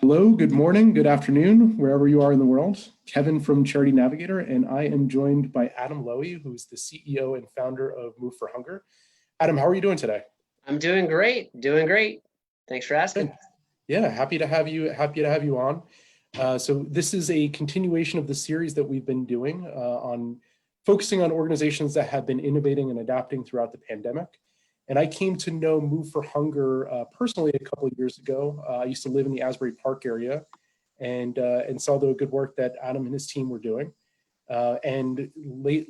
Hello, good morning, good afternoon, wherever you are in the world. Kevin from Charity Navigator, and I am joined by Adam Lowy, who's the CEO and founder of Move for Hunger. Adam, how are you doing today? I'm doing great, doing great. Thanks for asking. Good. Yeah, happy to have you on. So this is a continuation of the series that we've been doing on focusing on organizations that have been innovating and adapting throughout the pandemic. And I came to know Move for Hunger personally a couple of years ago. I used to live in the Asbury Park area and saw the good work that Adam and his team were doing. And late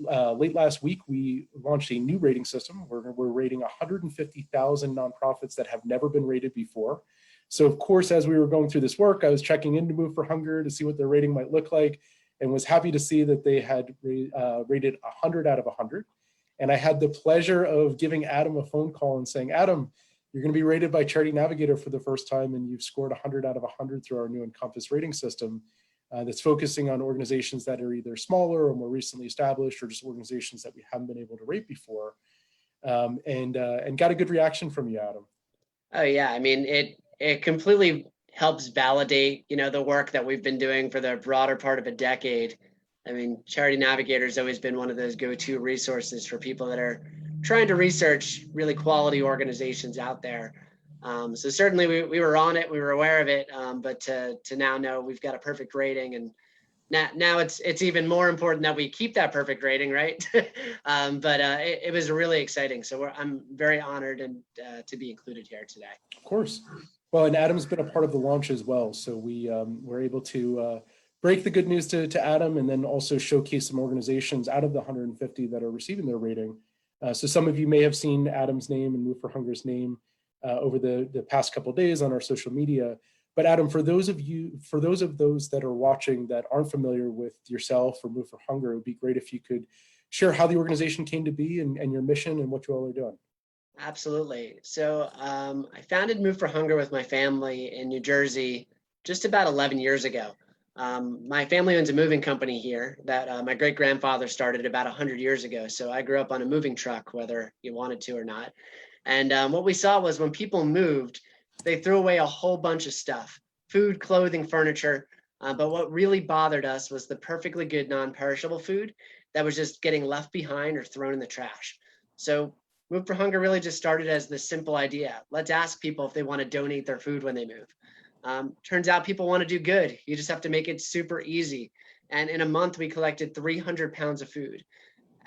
last week, we launched a new rating system. We're rating 150,000 nonprofits that have never been rated before. So of course, as we were going through this work, I was checking into Move for Hunger to see what their rating might look like, and was happy to see that they had rated 100 out of 100. And I had the pleasure of giving Adam a phone call and saying, Adam, you're going to be rated by Charity Navigator for the first time, and you've scored 100 out of 100 through our new Encompass rating system that's focusing on organizations that are either smaller or more recently established, or just organizations that we haven't been able to rate before. And got a good reaction from you, Adam. Oh yeah, I mean, it completely helps validate, the work that we've been doing for the broader part of a decade. I mean, Charity Navigator has always been one of those go-to resources for people that are trying to research really quality organizations out there. So certainly we were on it, we were aware of it, but to now know we've got a perfect rating, and now it's even more important that we keep that perfect rating, right? But it was really exciting. So I'm very honored and to be included here today. Of course. Well, and Adam's been a part of the launch as well. So we were able to break the good news to Adam, and then also showcase some organizations out of the 150 that are receiving their rating. So some of you may have seen Adam's name and Move for Hunger's name over the past couple of days on our social media. But Adam, for those of those that are watching that aren't familiar with yourself or Move for Hunger, it would be great if you could share how the organization came to be and your mission and what you all are doing. Absolutely. So I founded Move for Hunger with my family in New Jersey just about 11 years ago. My family owns a moving company here that my great-grandfather started about 100 years ago. So I grew up on a moving truck, whether you wanted to or not. And what we saw was when people moved, they threw away a whole bunch of stuff: food, clothing, furniture. But what really bothered us was the perfectly good non-perishable food that was just getting left behind or thrown in the trash. So Move for Hunger really just started as this simple idea: let's ask people if they want to donate their food when they move. Turns out people want to do good. You just have to make it super easy. And in a month, we collected 300 pounds of food.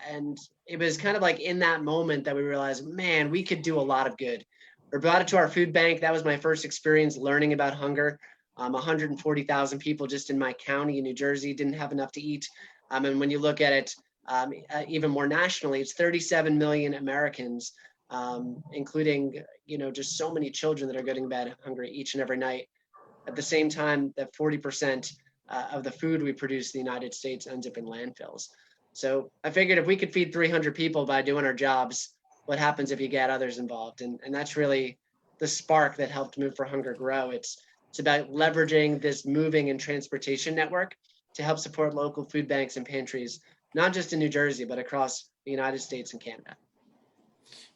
And it was kind of like in that moment that we realized, man, we could do a lot of good. We brought it to our food bank. That was my first experience learning about hunger. 140,000 people just in my county in New Jersey didn't have enough to eat. And when you look at it even more nationally, it's 37 million Americans, including, just so many children that are getting bad hungry each and every night. At the same time, that 40% of the food we produce in the United States ends up in landfills. So I figured if we could feed 300 people by doing our jobs, what happens if you get others involved? And that's really the spark that helped Move for Hunger grow. It's about leveraging this moving and transportation network to help support local food banks and pantries, not just in New Jersey, but across the United States and Canada.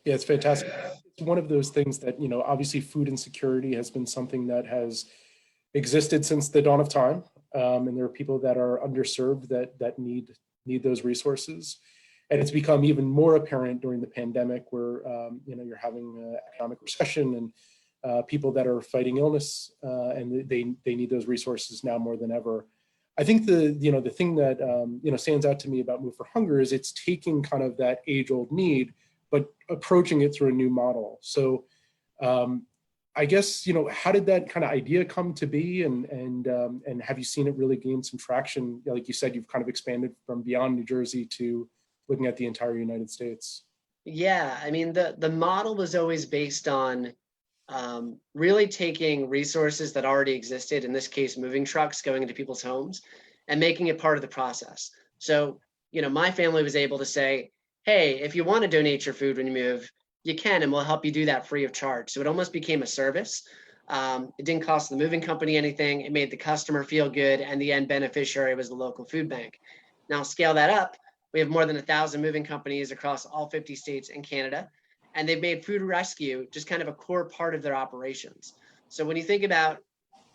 Yeah, it's fantastic. It's one of those things that, obviously food insecurity has been something that has existed since the dawn of time. And there are people that are underserved that need those resources. And it's become even more apparent during the pandemic where, you're having economic recession and people that are fighting illness and they need those resources now more than ever. I think the thing that, stands out to me about Move for Hunger is it's taking kind of that age-old need, but approaching it through a new model. So I guess, how did that kind of idea come to be, and have you seen it really gain some traction? Like you said, you've kind of expanded from beyond New Jersey to looking at the entire United States. Yeah, I mean, the model was always based on really taking resources that already existed, in this case, moving trucks going into people's homes, and making it part of the process. So, my family was able to say, hey, if you want to donate your food when you move, you can, and we'll help you do that free of charge. So it almost became a service. It didn't cost the moving company anything. It made the customer feel good, and the end beneficiary was the local food bank. Now scale that up. We have more than 1,000 moving companies across all 50 states and Canada, and they've made food rescue just kind of a core part of their operations. So when you think about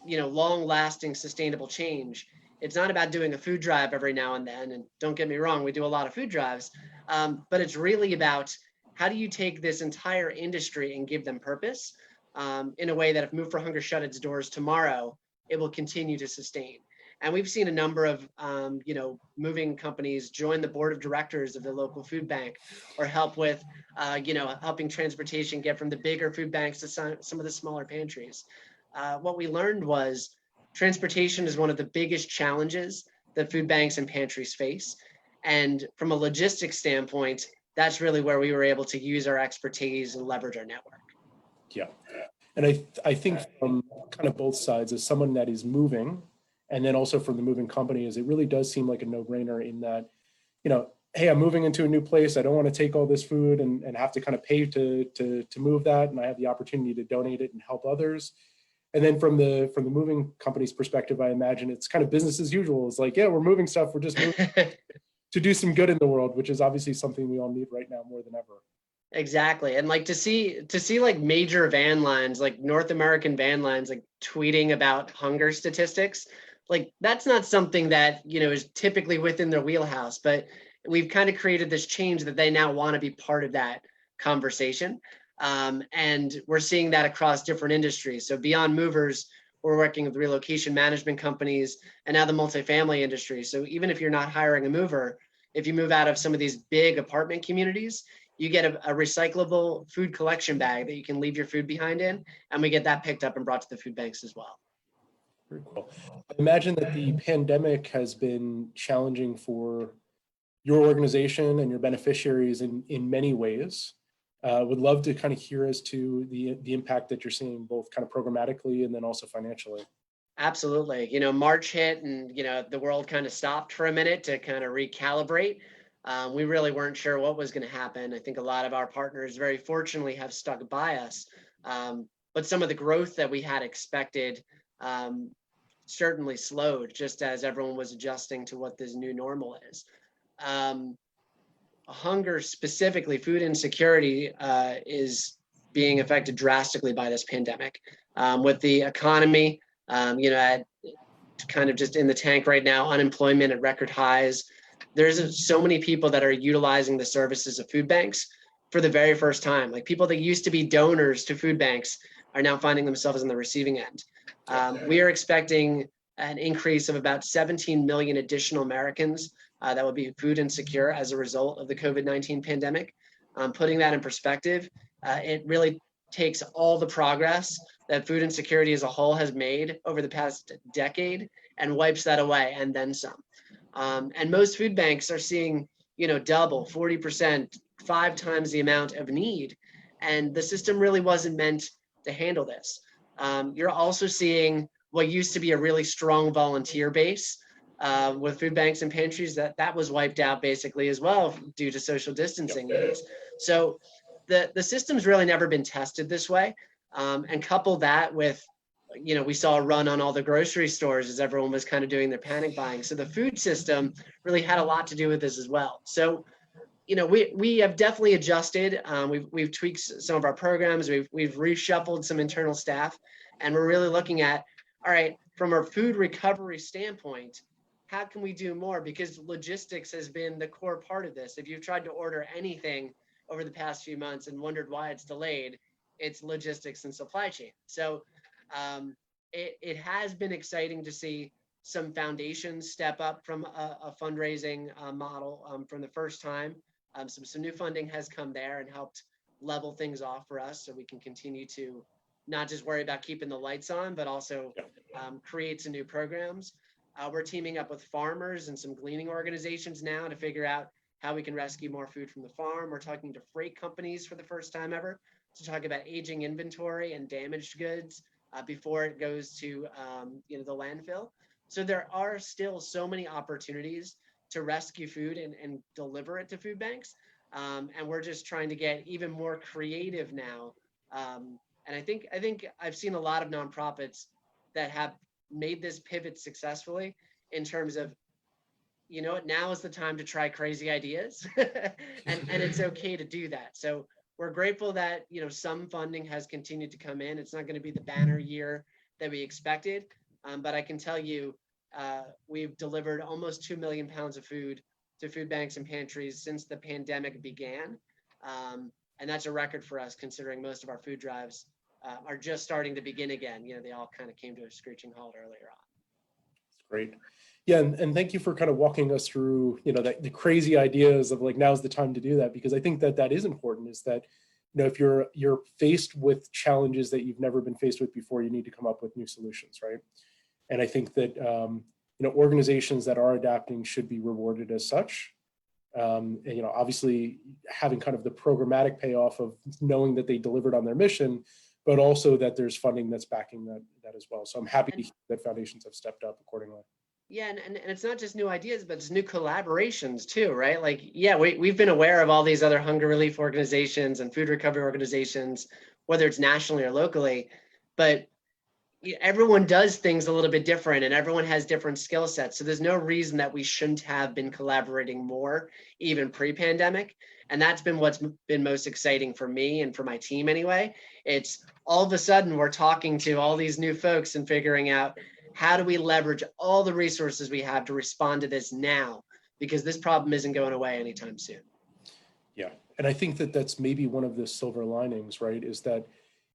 long-lasting sustainable change, it's not about doing a food drive every now and then. And don't get me wrong, we do a lot of food drives, but it's really about how do you take this entire industry and give them purpose in a way that if Move for Hunger shut its doors tomorrow, it will continue to sustain. And we've seen a number of, moving companies join the board of directors of the local food bank, or help with, helping transportation get from the bigger food banks to some of the smaller pantries. What we learned was transportation is one of the biggest challenges that food banks and pantries face. And from a logistics standpoint, that's really where we were able to use our expertise and leverage our network. Yeah. And I think from kind of both sides, as someone that is moving, and then also from the moving company, is it really does seem like a no-brainer in that, hey, I'm moving into a new place. I don't want to take all this food and have to kind of pay to move that. And I have the opportunity to donate it and help others. And then from the moving company's perspective, I imagine it's kind of business as usual. It's like, yeah, we're moving stuff. We're just moving to do some good in the world, which is obviously something we all need right now more than ever. Exactly. And like to see like major van lines, like North American van lines, like tweeting about hunger statistics, like that's not something that, is typically within their wheelhouse, but we've kind of created this change that they now want to be part of that conversation. And we're seeing that across different industries. So beyond movers, we're working with relocation management companies and now the multifamily industry. So even if you're not hiring a mover, if you move out of some of these big apartment communities, you get a recyclable food collection bag that you can leave your food behind in, and we get that picked up and brought to the food banks as well. Very cool. I imagine that the pandemic has been challenging for your organization and your beneficiaries in many ways. Would love to kind of hear as to the impact that you're seeing, both kind of programmatically and then also financially. Absolutely. March hit and, the world kind of stopped for a minute to kind of recalibrate. We really weren't sure what was going to happen. I think a lot of our partners very fortunately have stuck by us. But some of the growth that we had expected certainly slowed just as everyone was adjusting to what this new normal is. Hunger, specifically food insecurity, is being affected drastically by this pandemic. With the economy, at kind of just in the tank right now, unemployment at record highs. There's so many people that are utilizing the services of food banks for the very first time. Like people that used to be donors to food banks are now finding themselves on the receiving end. We are expecting an increase of about 17 million additional Americans that will be food insecure as a result of the COVID-19 pandemic. Putting that in perspective, it really takes all the progress that food insecurity as a whole has made over the past decade and wipes that away and then some. And most food banks are seeing, double, 40%, 5 times the amount of need. And the system really wasn't meant to handle this. You're also seeing what used to be a really strong volunteer base with food banks and pantries that was wiped out basically as well due to social distancing needs. So the system's really never been tested this way. And couple that with, we saw a run on all the grocery stores as everyone was kind of doing their panic buying. So the food system really had a lot to do with this as well. So, we have definitely adjusted. We've tweaked some of our programs. We've reshuffled some internal staff, and we're really looking at, all right, from our food recovery standpoint, how can we do more? Because logistics has been the core part of this. If you've tried to order anything over the past few months and wondered why it's delayed, it's logistics and supply chain. So it has been exciting to see some foundations step up from a fundraising model from the first time. Some new funding has come there and helped level things off for us so we can continue to not just worry about keeping the lights on, but also create some new programs. We're teaming up with farmers and some gleaning organizations now to figure out how we can rescue more food from the farm. We're talking to freight companies for the first time ever to talk about aging inventory and damaged goods before it goes to the landfill. So there are still so many opportunities to rescue food and deliver it to food banks. And we're just trying to get even more creative now. And I think I've seen a lot of nonprofits that have made this pivot successfully in terms of, now is the time to try crazy ideas and it's okay to do that. So we're grateful that, some funding has continued to come in. It's not going to be the banner year that we expected, but I can tell you, we've delivered almost 2 million pounds of food to food banks and pantries since the pandemic began. And that's a record for us, considering most of our food drives are just starting to begin again. They all kind of came to a screeching halt earlier on. That's great. Yeah, and thank you for kind of walking us through, the crazy ideas of like, now's the time to do that, because I think that is important, is that, if you're faced with challenges that you've never been faced with before, you need to come up with new solutions, right? And I think that, organizations that are adapting should be rewarded as such. And, obviously having kind of the programmatic payoff of knowing that they delivered on their mission, but also that there's funding that's backing that as well. So I'm happy to hear that foundations have stepped up accordingly. Yeah, and it's not just new ideas, but it's new collaborations too, right? Like, yeah, we've been aware of all these other hunger relief organizations and food recovery organizations, whether it's nationally or locally, but everyone does things a little bit different and everyone has different skill sets. So there's no reason that we shouldn't have been collaborating more, even pre-pandemic. And that's been what's been most exciting for me and for my team anyway. It's all of a sudden we're talking to all these new folks and figuring out, how do we leverage all the resources we have to respond to this now? Because this problem isn't going away anytime soon. Yeah, and I think that that's maybe one of the silver linings, right? Is that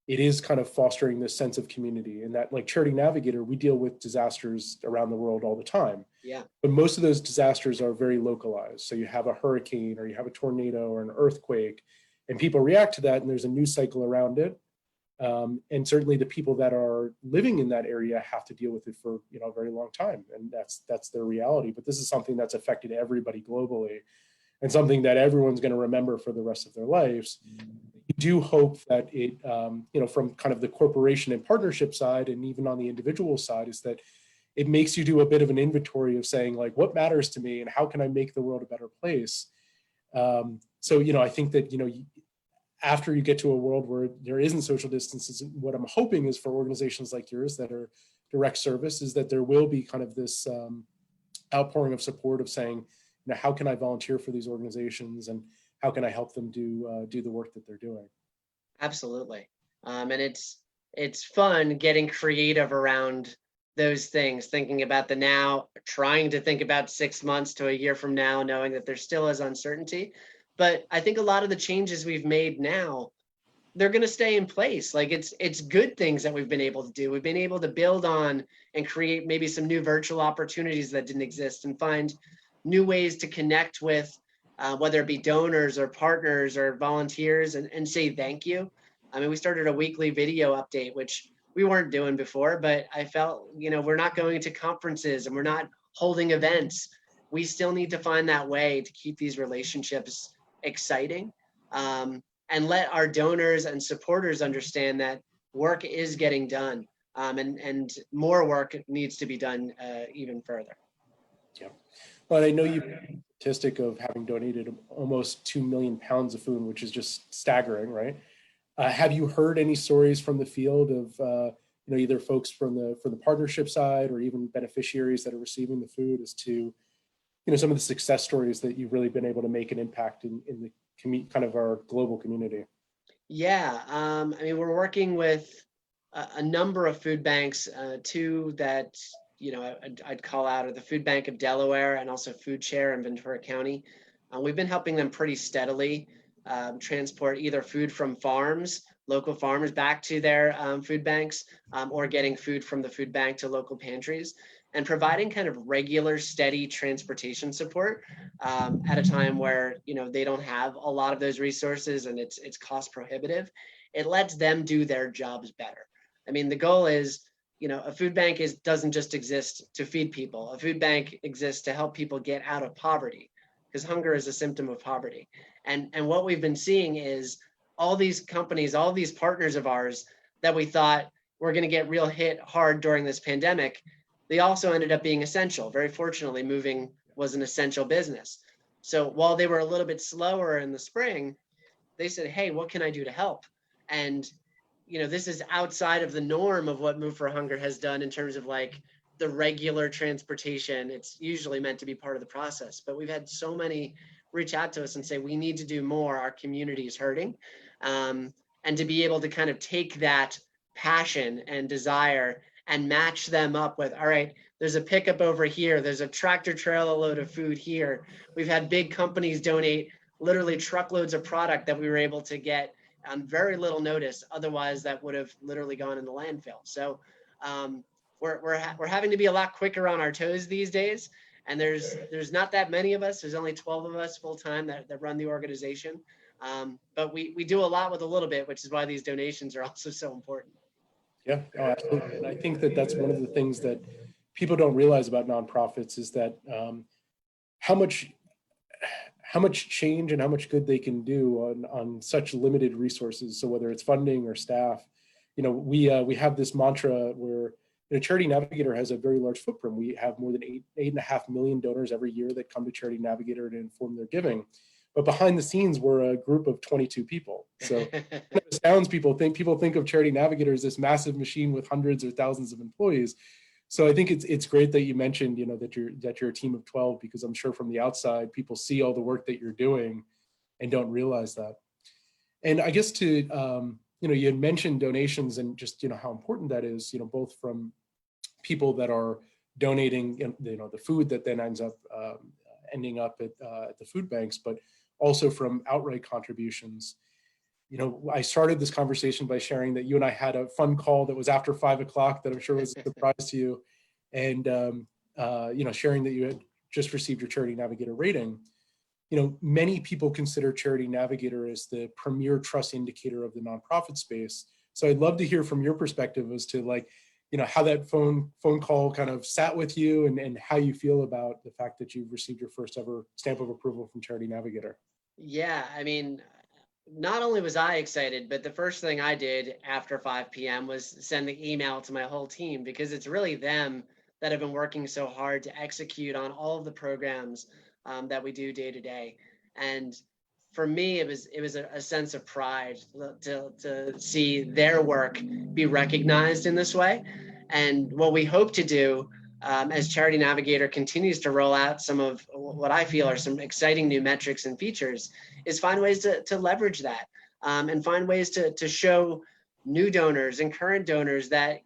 it is kind of fostering this sense of community, and that, like Charity Navigator, we deal with disasters around the world all the time. Yeah. But most of those disasters are very localized. So you have a hurricane or you have a tornado or an earthquake, and people react to that, and there's a news cycle around it. And certainly the people that are living in that area have to deal with it for a very long time, and that's their reality. But this is something that's affected everybody globally, and something that everyone's going to remember for the rest of their lives. You do hope that it, from kind of the corporation and partnership side, and even on the individual side, is that it makes you do a bit of an inventory of saying, like, what matters to me and how can I make the world a better place? So I think that after you get to a world where there isn't social distances, what I'm hoping is for organizations like yours that are direct service, is that there will be kind of this outpouring of support of saying, how can I volunteer for these organizations, and how can I help them do the work that they're doing? Absolutely. And it's fun getting creative around those things, thinking about the now, trying to think about 6 months to a year from now, knowing that there still is uncertainty. But I think a lot of the changes we've made now, they're going to stay in place. Like, it's good things that we've been able to do. We've been able to build on and create maybe some new virtual opportunities that didn't exist, and find new ways to connect with, whether it be donors or partners or volunteers, and say thank you. I mean, we started a weekly video update, which we weren't doing before, but I felt, we're not going to conferences and we're not holding events. We still need to find that way to keep these relationships exciting, and let our donors and supporters understand that work is getting done, and more work needs to be done even further. Yeah. Well, I know you have a statistic of having donated almost 2 million pounds of food, which is just staggering, right? Have you heard any stories from the field of either folks from the partnership side or even beneficiaries that are receiving the food, as to some of the success stories that you've really been able to make an impact in the kind of our global community? Yeah, I mean, we're working with a number of food banks, two that I'd call out are the Food Bank of Delaware and also Food Share in Ventura County. We've been helping them pretty steadily transport either food from farms, local farmers, back to their food banks, or getting food from the food bank to local pantries, and providing kind of regular, steady transportation support at a time where they don't have a lot of those resources and it's cost prohibitive. It lets them do their jobs better. I mean, the goal is, a food bank doesn't just exist to feed people. A food bank exists to help people get out of poverty, because hunger is a symptom of poverty. And what we've been seeing is all these companies, all these partners of ours that we thought were going to get real hit hard during this pandemic, they also ended up being essential. Very fortunately, moving was an essential business. So while they were a little bit slower in the spring, they said, hey, what can I do to help? And this is outside of the norm of what Move for Hunger has done in terms of like the regular transportation. It's usually meant to be part of the process, but we've had so many reach out to us and say, we need to do more. Our community is hurting. And to be able to kind of take that passion and desire and match them up with, all right, there's a pickup over here, there's a tractor trailer load of food here. We've had big companies donate literally truckloads of product that we were able to get on very little notice. Otherwise, that would have literally gone in the landfill. So we're having to be a lot quicker on our toes these days. And there's not that many of us. There's only 12 of us full time that run the organization. But we do a lot with a little bit, which is why these donations are also so important. Yeah, oh, absolutely. And I think that that's one of the things that people don't realize about nonprofits is that how much change and how much good they can do on such limited resources. So whether it's funding or staff, we have this mantra where Charity Navigator has a very large footprint. We have more than 8.5 million donors every year that come to Charity Navigator to inform their giving. But behind the scenes, we're a group of 22 people. So it astounds people think of Charity Navigator as this massive machine with hundreds or thousands of employees. So I think it's great that you mentioned, that you're a team of 12, because I'm sure from the outside, people see all the work that you're doing and don't realize that. And I guess you had mentioned donations and just, how important that is, both from people that are donating, the food that then ends up ending up at the food banks, but also from outright contributions. I started this conversation by sharing that you and I had a fun call that was after 5 o'clock that I'm sure was a surprise to you. And, sharing that you had just received your Charity Navigator rating. Many people consider Charity Navigator as the premier trust indicator of the nonprofit space. So I'd love to hear from your perspective as to how that phone call kind of sat with you and how you feel about the fact that you've received your first ever stamp of approval from Charity Navigator. Yeah, I mean, not only was I excited, but the first thing I did after 5 p.m. was send the email to my whole team, because it's really them that have been working so hard to execute on all of the programs that we do day to day. And for me, it was a sense of pride to see their work be recognized in this way. And what we hope to do as Charity Navigator continues to roll out some of what I feel are some exciting new metrics and features is find ways to leverage that and find ways to show new donors and current donors that,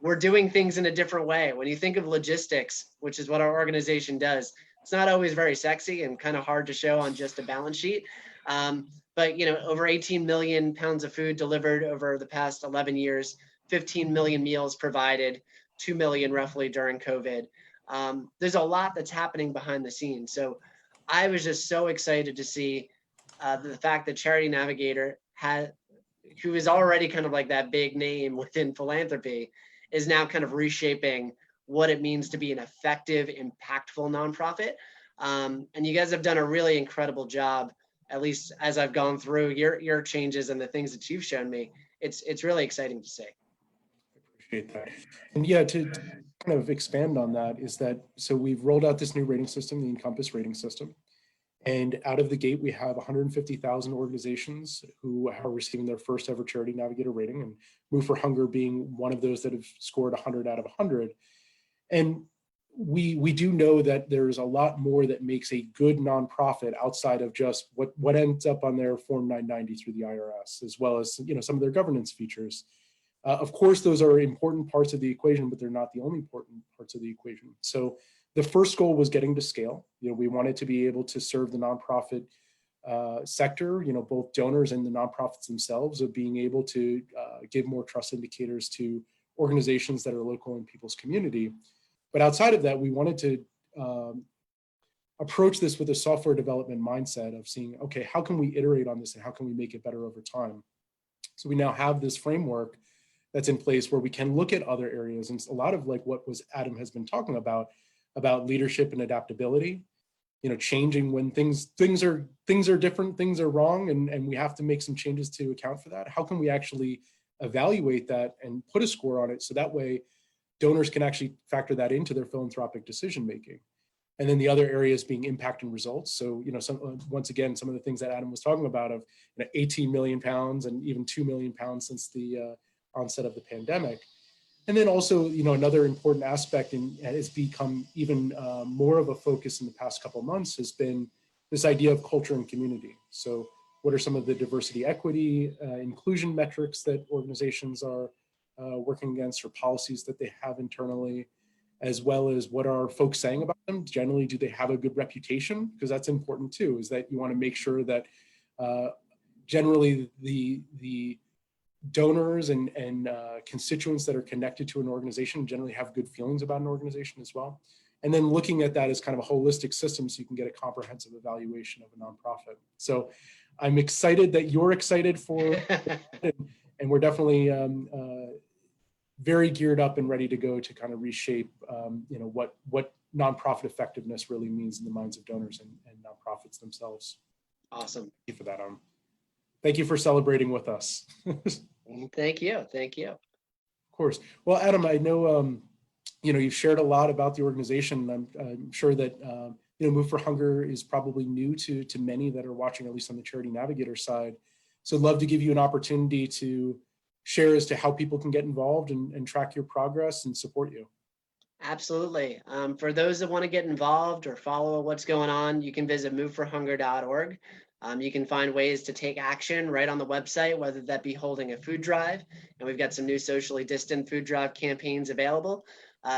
we're doing things in a different way. When you think of logistics, which is what our organization does, it's not always very sexy and kind of hard to show on just a balance sheet. But, over 18 million pounds of food delivered over the past 11 years, 15 million meals provided, 2 million roughly during COVID. There's a lot that's happening behind the scenes. So I was just so excited to see the fact that Charity Navigator who is already kind of like that big name within philanthropy, is now kind of reshaping what it means to be an effective, impactful nonprofit. And you guys have done a really incredible job, at least as I've gone through your changes and the things that you've shown me. It's really exciting to see. I appreciate that. And yeah, to kind of expand on that is that, so we've rolled out this new rating system, the Encompass rating system. And out of the gate, we have 150,000 organizations who are receiving their first ever Charity Navigator rating, and Move for Hunger being one of those that have scored 100 out of 100. And we do know that there's a lot more that makes a good nonprofit outside of just what ends up on their Form 990 through the IRS, as well as some of their governance features. Of course, those are important parts of the equation, but they're not the only important parts of the equation. So the first goal was getting to scale. We wanted to be able to serve the nonprofit sector, both donors and the nonprofits themselves, of being able to give more trust indicators to organizations that are local in people's community. But outside of that, we wanted to approach this with a software development mindset of seeing, okay, how can we iterate on this and how can we make it better over time? So we now have this framework that's in place where we can look at other areas, and a lot of like what Adam has been talking about leadership and adaptability, changing when things are different, things are wrong, and we have to make some changes to account for that. How can we actually evaluate that and put a score on it so that way donors can actually factor that into their philanthropic decision making? And then the other areas being impact and results. So, once again, some of the things that Adam was talking about of 18 million pounds and even 2 million pounds since the onset of the pandemic. And then also, another important aspect, and has become even more of a focus in the past couple of months, has been this idea of culture and community. So what are some of the diversity, equity, inclusion metrics that organizations are working against, or policies that they have internally, as well as what are folks saying about them. Generally, do they have a good reputation? Because that's important too, is that you want to make sure that generally the donors and constituents that are connected to an organization generally have good feelings about an organization as well. And then looking at that as kind of a holistic system so you can get a comprehensive evaluation of a nonprofit. So I'm excited that you're excited for, and we're definitely very geared up and ready to go to kind of reshape what nonprofit effectiveness really means in the minds of donors and nonprofits themselves. Awesome. Thank you for that. Thank you for celebrating with us. Thank you. Thank you. Of course. Well, Adam, I know you've shared a lot about the organization. I'm sure that Move for Hunger is probably new to many that are watching, at least on the Charity Navigator side. So I'd love to give you an opportunity to share as to how people can get involved and track your progress and support you. Absolutely. For those that want to get involved or follow what's going on, you can visit moveforhunger.org. You can find ways to take action right on the website, whether that be holding a food drive, and we've got some new socially distant food drive campaigns available.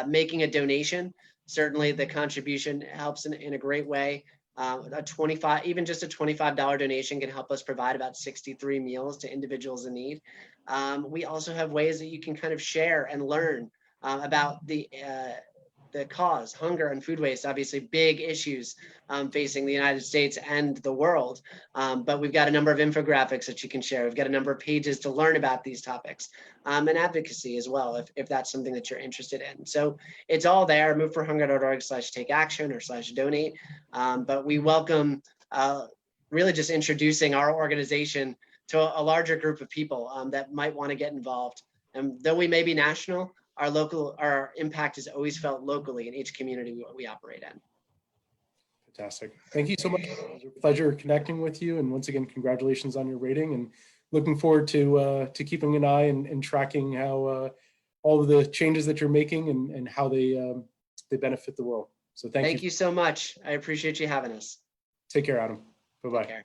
Making a donation, certainly the contribution helps in a great way. Even just a $25 donation can help us provide about 63 meals to individuals in need. We also have ways that you can kind of share and learn about the cause, hunger and food waste, obviously big issues facing the United States and the world. But we've got a number of infographics that you can share. We've got a number of pages to learn about these topics and advocacy as well, if that's something that you're interested in. So it's all there, moveforhunger.org/take action or /donate. But we welcome really just introducing our organization to a larger group of people that might want to get involved. And though we may be national, our impact is always felt locally in each community we operate in. Fantastic. Thank you so much. It was a pleasure connecting with you. And once again, congratulations on your rating, and looking forward to keeping an eye and tracking how all of the changes that you're making and how they benefit the world. So thank you. Thank you so much. I appreciate you having us. Take care, Adam. Bye-bye.